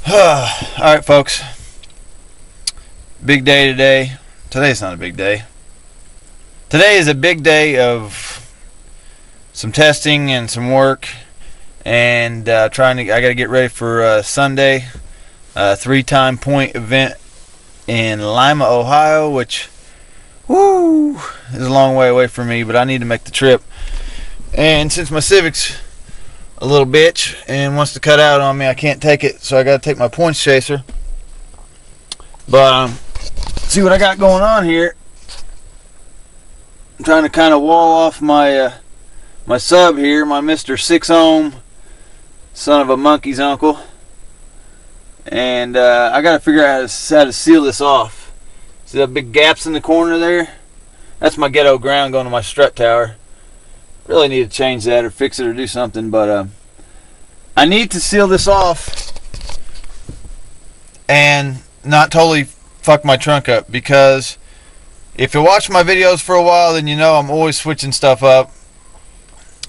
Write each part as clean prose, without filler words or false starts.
Alright folks, big day today. Today's not a big day. Today is a big day of some testing and some work, and I gotta get ready for Sunday, 3-time point event in Lima, Ohio, which is a long way away from me, but I need to make the trip. And since my Civic's a little bitch and wants to cut out on me, I can't take it, so I gotta take my points chaser. But see what I got going on here. I'm trying to kind of wall off my my sub here, my Mr. 6 ohm son of a monkey's uncle, and I gotta figure out how to seal this off. See the big gaps in the corner there? That's my ghetto ground going to my strut tower. Really need to change that or fix it or do something, but I need to seal this off and not totally fuck my trunk up, because if you watch my videos for a while, then you know I'm always switching stuff up,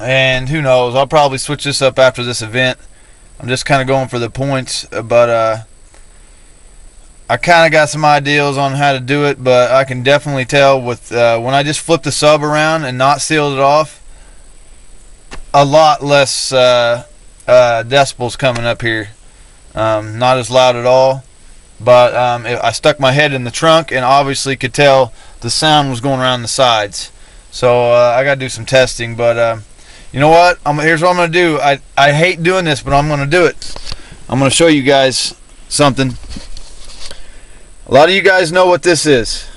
and who knows, I'll probably switch this up after this event. I'm just kind of going for the points, but I kind of got some ideas on how to do it, but I can definitely tell with when I just flip the sub around and not sealed it off, a lot less decibels coming up here. Not as loud at all, but I stuck my head in the trunk and obviously could tell the sound was going around the sides. So I gotta do some testing, but you know what, here's what I'm gonna do. I hate doing this, but I'm gonna do it. I'm gonna show you guys something. A lot of you guys know what this is.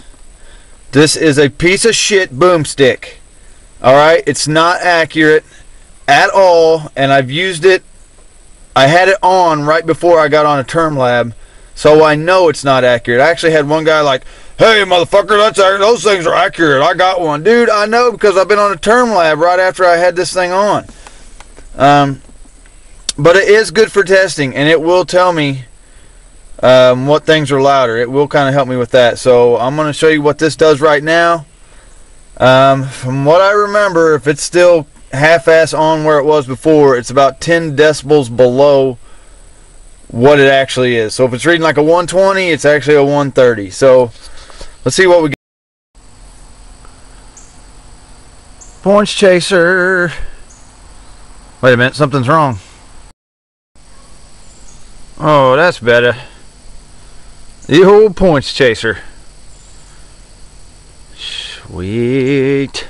This is a piece of shit boomstick. Alright, it's not accurate at all, and I've used it. I had it on right before I got on a term lab, so I know it's not accurate. I actually had one guy like, "Hey motherfucker, those things are accurate. I got one." Dude, I know, because I've been on a term lab right after I had this thing on. But it is good for testing, and it will tell me what things are louder. It will kind of help me with that. So I'm going to show you what this does right now. From what I remember, if it's still half-ass on where it was before, it's about 10 decibels below what it actually is. So if it's reading like a 120, it's actually a 130. So let's see what we get. Points chaser. Wait a minute, something's wrong. Oh, that's better. The old points chaser. Sweet.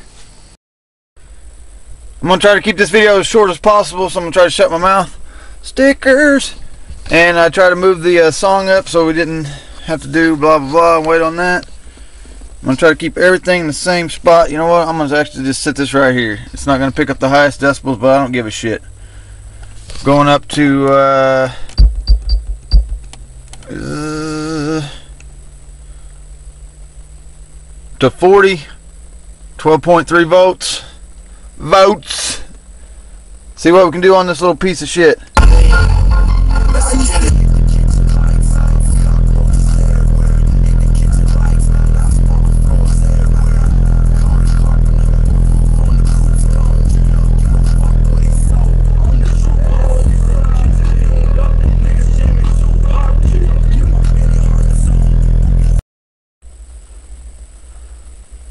I'm going to try to keep this video as short as possible, so I'm going to try to shut my mouth. Stickers! And I try to move the song up so we didn't have to do blah blah blah and wait on that. I'm going to try to keep everything in the same spot. You know what? I'm going to actually just set this right here. It's not going to pick up the highest decibels, but I don't give a shit. Going up to 40, 12.3 volts. See what we can do on this little piece of shit.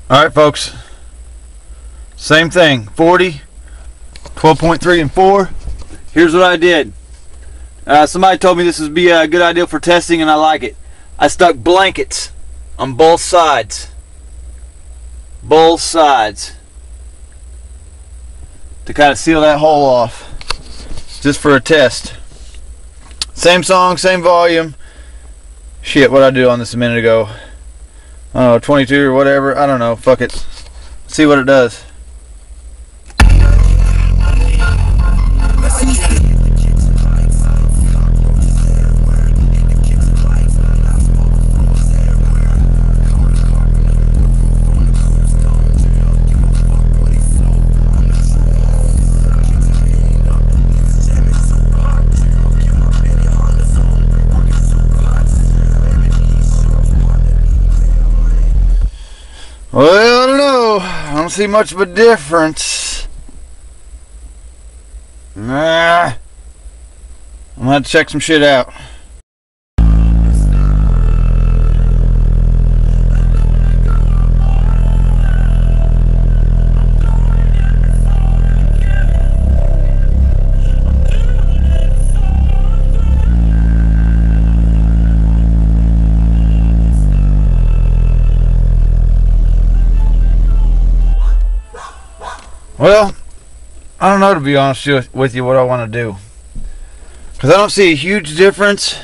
Alright folks, same thing, 40, 12.3 and 4. Here's what I did. Somebody told me this would be a good idea for testing, and I like it. I stuck blankets on both sides. Both sides. To kind of seal that hole off. Just for a test. Same song, same volume. Shit, what'd I do on this a minute ago? I don't know, 22 or whatever. I don't know. Fuck it. Let's see what it does. Well, I don't know. I don't see much of a difference. Nah. I'm gonna have to check some shit out. Well, I don't know, to be honest with you, what I want to do. Because I don't see a huge difference.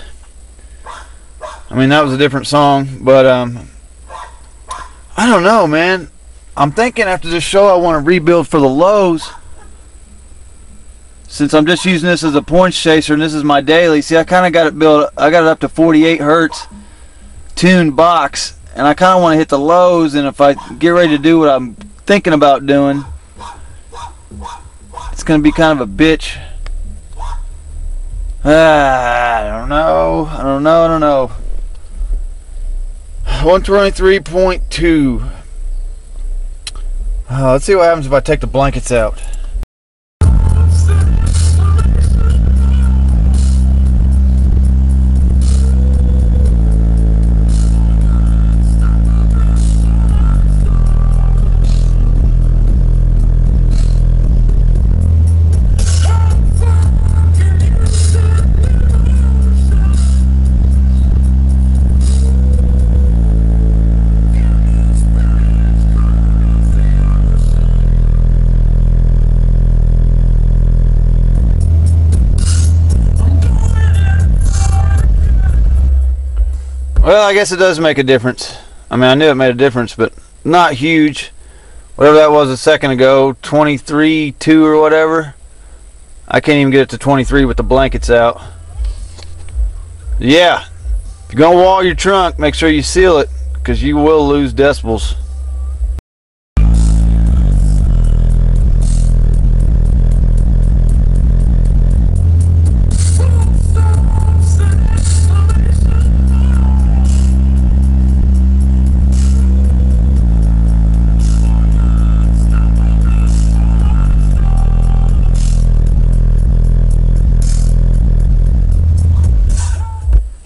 I mean, that was a different song, but I don't know, man. I'm thinking after this show I want to rebuild for the lows. Since I'm just using this as a points chaser and this is my daily. See, I kind of got it built. I got it up to 48 hertz tuned box, and I kind of want to hit the lows. And if I get ready to do what I'm thinking about doing, it's going to be kind of a bitch. I don't know. 123.2. Let's see what happens if I take the blankets out. Well, I guess it does make a difference. I mean, I knew it made a difference, but not huge. Whatever that was a second ago, 23.2 or whatever. I can't even get it to 23 with the blankets out. Yeah, if you're going to wall your trunk, make sure you seal it, because you will lose decibels.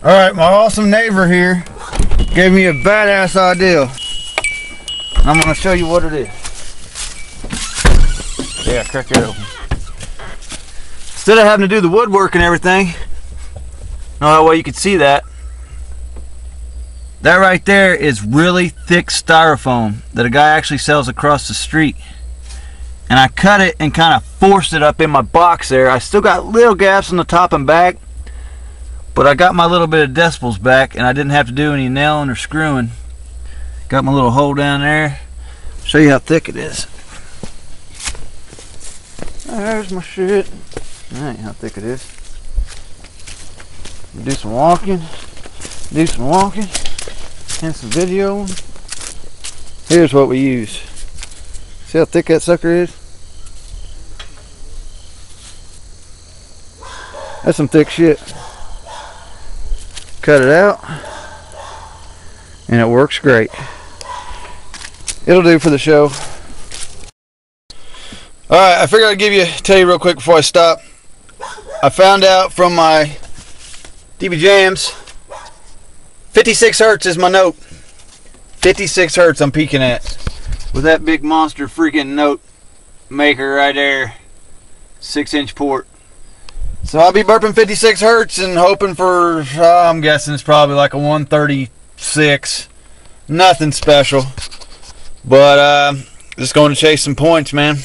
Alright, my awesome neighbor here gave me a badass idea. I'm going to show you what it is. Yeah, crack that open. Instead of having to do the woodwork and everything, no, that way you can see that. That right there is really thick styrofoam that a guy actually sells across the street. And I cut it and kind of forced it up in my box there. I still got little gaps on the top and back, but I got my little bit of decibels back, and I didn't have to do any nailing or screwing. Got my little hole down there. Show you how thick it is. There's my shit. That ain't how thick it is. Do some walking. And some videoing. Here's what we use. See how thick that sucker is? That's some thick shit. Cut it out, and it works great. It'll do for the show. Alright, I figured I'd tell you real quick before I stop. I found out from my DB Jams, 56 hertz is my note. 56 hertz I'm peaking at with that big monster freaking note maker right there. 6-inch port. So I'll be burping 56 hertz and hoping for, I'm guessing it's probably like a 136. Nothing special. But just going to chase some points, man.